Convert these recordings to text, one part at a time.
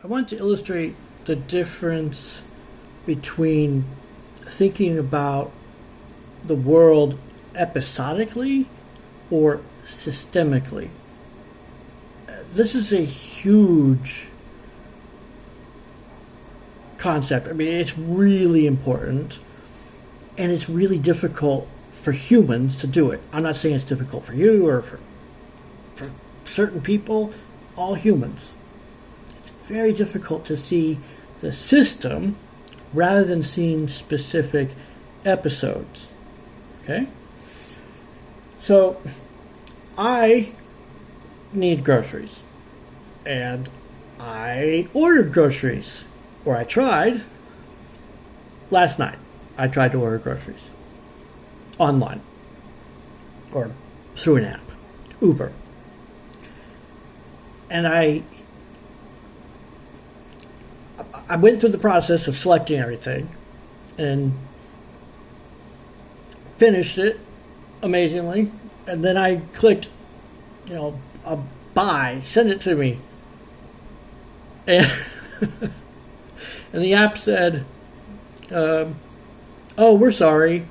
I want to illustrate the difference between thinking about the world episodically or systemically. This is a huge concept. I mean, it's really important, and it's really difficult for humans to do it. I'm not saying it's difficult for you or for certain people, all humans. It's very difficult to see the system rather than seeing specific episodes. Okay? So, I need groceries. And I ordered groceries. Or I tried. Last night, I tried to order groceries. Online. Or through an app. Uber. And I went through the process of selecting everything and finished it amazingly. And then I clicked, a buy, send it to me. And, and the app said, oh, we're sorry.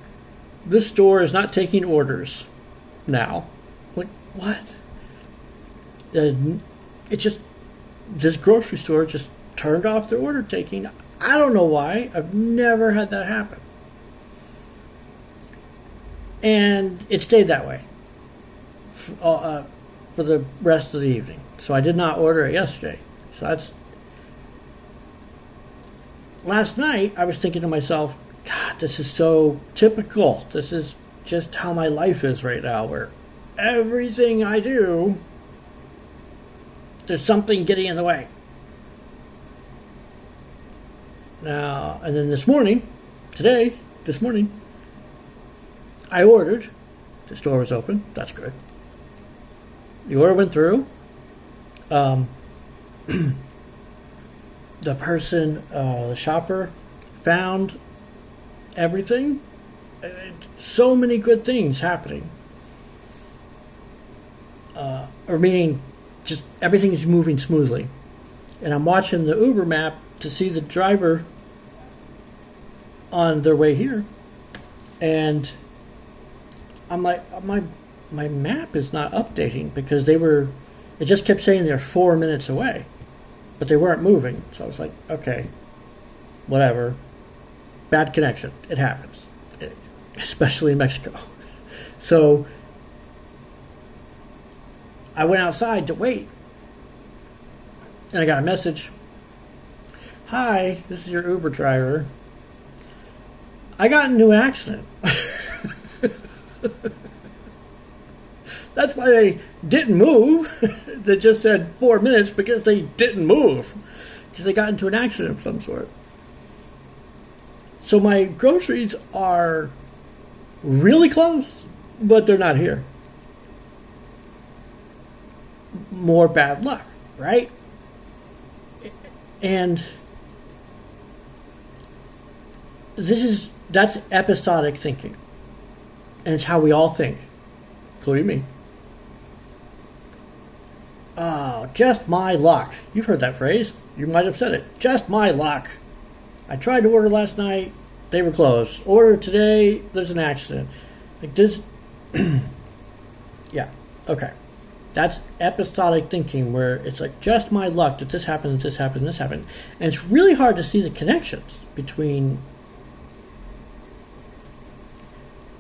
This store is not taking orders now. Like, what? This grocery store just turned off their order taking. I don't know why. I've never had that happen. And it stayed that way for the rest of the evening. So I did not order it yesterday. So that's... Last night, I was thinking to myself, God, this is so typical. This is just how my life is right now, where everything I do, there's something getting in the way. Now, and then this morning, I ordered. The store was open. That's good. The order went through. The person, the shopper, found everything. So many good things happening. Or meaning, just everything's moving smoothly. And I'm watching the Uber map to see the driver on their way here. And I'm like, my map is not updating because it just kept saying they're 4 minutes away. But they weren't moving. So I was like, okay, whatever. Bad connection. It happens. Especially in Mexico. So I went outside to wait. And I got a message. Hi, this is your Uber driver. I got into an accident. That's why they didn't move. They just said 4 minutes because they didn't move. Because they got into an accident of some sort. So my groceries are really close, but they're not here. More bad luck, right? And that's episodic thinking. And it's how we all think, including me. Oh, just my luck. You've heard that phrase. You might have said it. Just my luck. I tried to order last night. They were closed. Order today. There's an accident. Like this. Yeah. Okay. That's episodic thinking where it's like just my luck that this happened, this happened, this happened. And it's really hard to see the connections between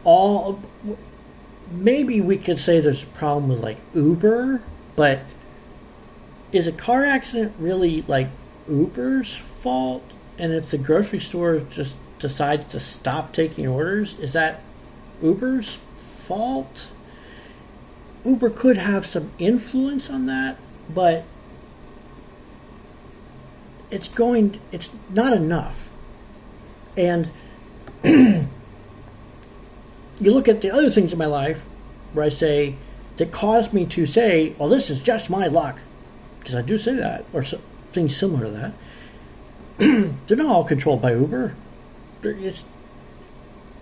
all. Maybe we could say there's a problem with like Uber, but is a car accident really like Uber's fault? And if the grocery store just decides to stop taking orders, is that Uber's fault? Uber could have some influence on that, but it's not enough. And you look at the other things in my life where I say, that caused me to say, well, this is just my luck. Because I do say that, or things similar to that. They're not all controlled by Uber. It's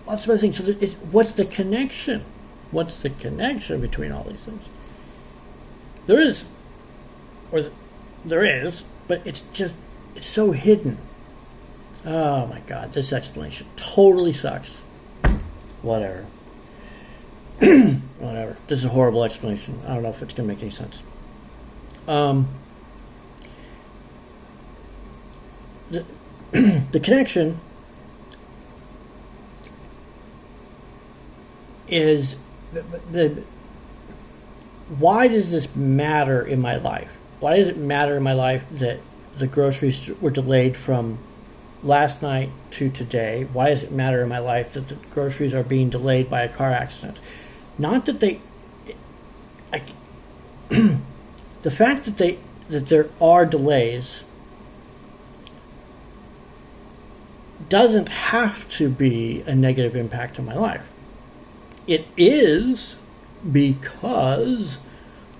lots of other things. So what's the connection? What's the connection between all these things? There is but it's so hidden. Oh my God, this explanation totally sucks. Whatever. Whatever. This is a horrible explanation. I don't know if it's going to make any sense. The connection is why does this matter in my life? Why does it matter in my life that the groceries were delayed from last night to today? Why does it matter in my life that the groceries are being delayed by a car accident? Not that the fact that there are delays doesn't have to be a negative impact on my life. It is because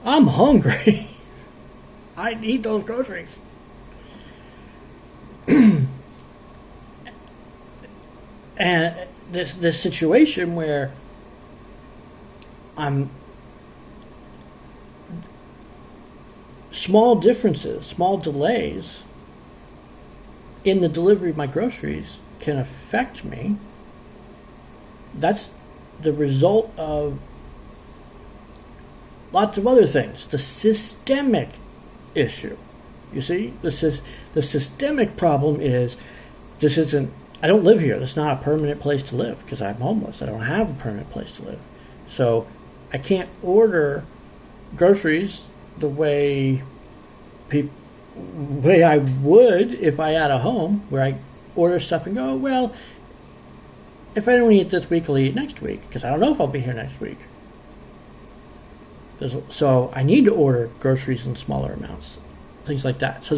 I'm hungry. I need those groceries. And this situation where I'm small differences, small delays in the delivery of my groceries can affect me. That's the result of lots of other things. The systemic issue. You see, the systemic problem is I don't live here. This is not a permanent place to live because I'm homeless. I don't have a permanent place to live. So I can't order groceries the way I would if I had a home where I order stuff and go, well, if I don't eat this week, I'll eat next week because I don't know if I'll be here next week. So I need to order groceries in smaller amounts, things like that. So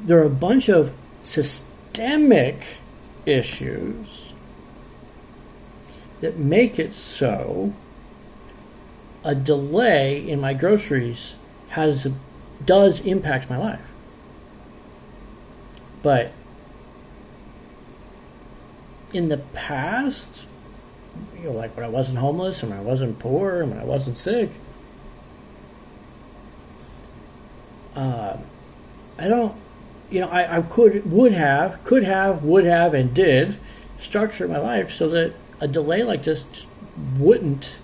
there are a bunch of systemic issues that make it so a delay in my groceries does impact my life. But in the past, like when I wasn't homeless and when I wasn't poor and when I wasn't sick, I would have, and did structure my life so that a delay like this just wouldn't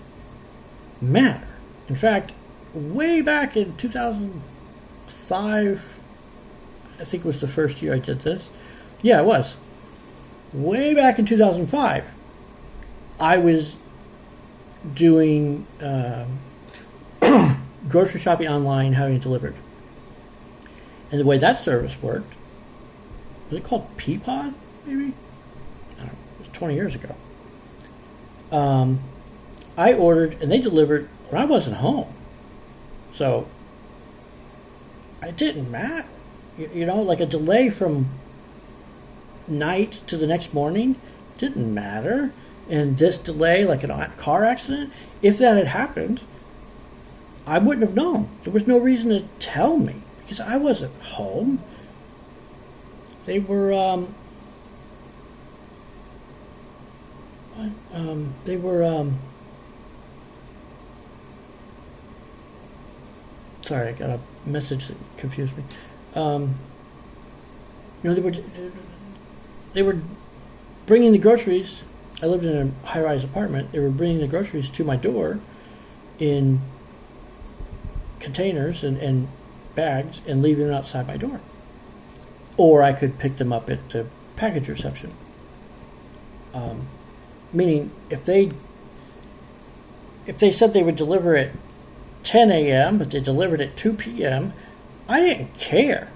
matter. In fact, way back in 2005, I think it was the first year I did this. Yeah, it was. Way back in 2005, I was doing grocery shopping online, having it delivered. And the way that service worked, was it called Peapod, maybe? I don't know, it was 20 years ago. I ordered, and they delivered when I wasn't home. So, it didn't matter. Like a delay from night to the next morning didn't matter. And this delay, like a car accident, if that had happened, I wouldn't have known. There was no reason to tell me because I wasn't home. They were, sorry, I got a message that confused me. They were bringing the groceries. I lived in a high-rise apartment. They were bringing the groceries to my door in containers and bags and leaving them outside my door. Or I could pick them up at the package reception. Meaning, if they said they would deliver at 10 a.m., but they delivered at 2 p.m., I didn't care.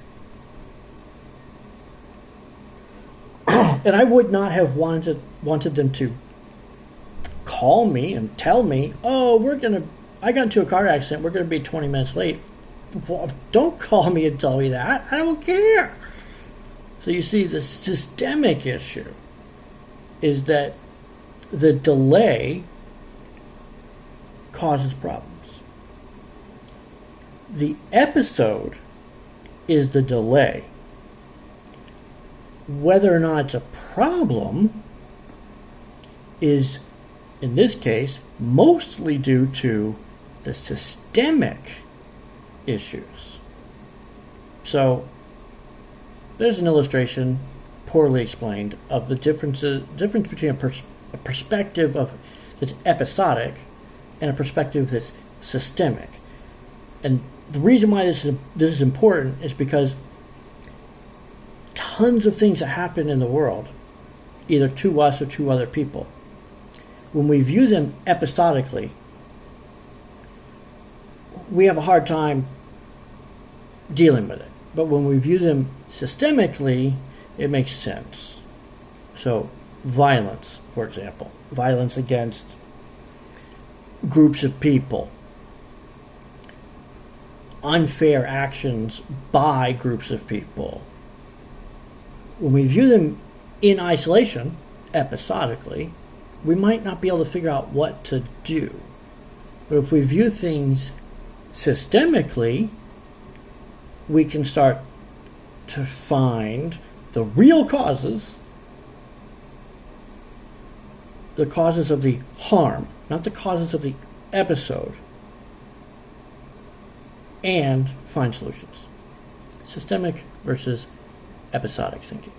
And I would not have wanted them to call me and tell me, oh, I got into a car accident, we're going to be 20 minutes late. Well, don't call me and tell me that. I don't care. So you see, the systemic issue is that the delay causes problems. The episode is the delay. Whether or not it's a problem is, in this case, mostly due to the systemic issues. So there's an illustration, poorly explained, of the difference between a perspective that's episodic and a perspective that's systemic. And the reason why this is important is because tons of things that happen in the world, either to us or to other people, when we view them episodically, we have a hard time dealing with it. But when we view them systemically, it makes sense. So, violence, for example, violence against groups of people, unfair actions by groups of people. When we view them in isolation, episodically, we might not be able to figure out what to do. But if we view things systemically, we can start to find the real causes, the causes of the harm, not the causes of the episode, and find solutions. Systemic versus episodic thinking.